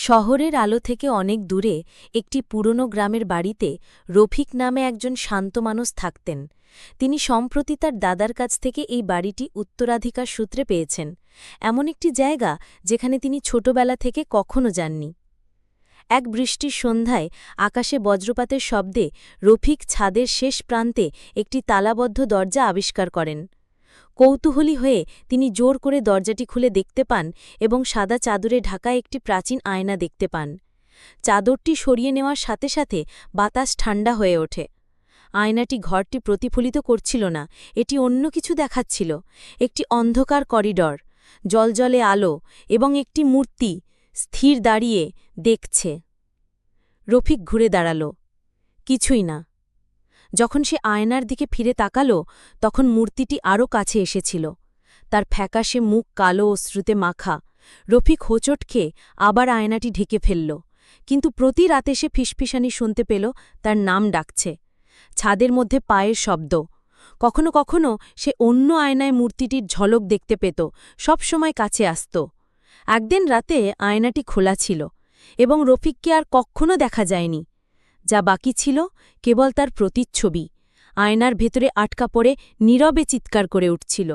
শহরের আলো থেকে অনেক দূরে একটি পুরনো গ্রামের বাড়িতে রফিক নামে একজন শান্ত মানুষ থাকতেন। তিনি সম্প্রতি তার দাদার কাছ থেকে এই বাড়িটি উত্তরাধিকার সূত্রে পেয়েছেন, এমন একটি জায়গা যেখানে তিনি ছোটবেলা থেকে কখনো যাননি। এক বৃষ্টির সন্ধ্যায় আকাশে বজ্রপাতের শব্দে রফিক ছাদের শেষ প্রান্তে একটি তালাবদ্ধ দরজা আবিষ্কার করেন। কৌতূহলী হয়ে তিনি জোর করে দরজাটি খুলে দেখতে পান এবং সাদা চাদরে ঢাকা একটি প্রাচীন আয়না দেখতে পান। চাদরটি সরিয়ে নেওয়ার সাথে সাথে বাতাস ঠান্ডা হয়ে ওঠে। আয়নাটি ঘরটি প্রতিফলিত করছিল না, এটি অন্য কিছু দেখাচ্ছিল। একটি অন্ধকার করিডর, জলজলে আলো এবং একটি মূর্তি স্থির দাঁড়িয়ে দেখছে। রফিক ঘুরে দাঁড়াল। কিছুই না। যখন সে আয়নার দিকে ফিরে তাকাল, তখন মূর্তিটি আরও কাছে এসেছিল। তার ফ্যাকাশে মুখ কালো অশ্রুতে মাখা। রফিক হোঁচট খেয়ে আবার আয়নাটি ঢেকে ফেলল, কিন্তু প্রতি রাতে সে ফিসফিসানি শুনতে পেল তার নাম ডাকছে। ছাদের মধ্যে পায়ের শব্দ। কখনো কখনো সে অন্য আয়নায় মূর্তিটির ঝলক দেখতে পেত, সবসময় কাছে আসত। একদিন রাতে আয়নাটি খোলা ছিল এবং রফিককে আর কখনো দেখা যায়নি। যা বাকি ছিল কেবল তার প্রতিচ্ছবি, আয়নার ভেতরে আটকা পড়ে নীরবে চিৎকার করে উঠছিল।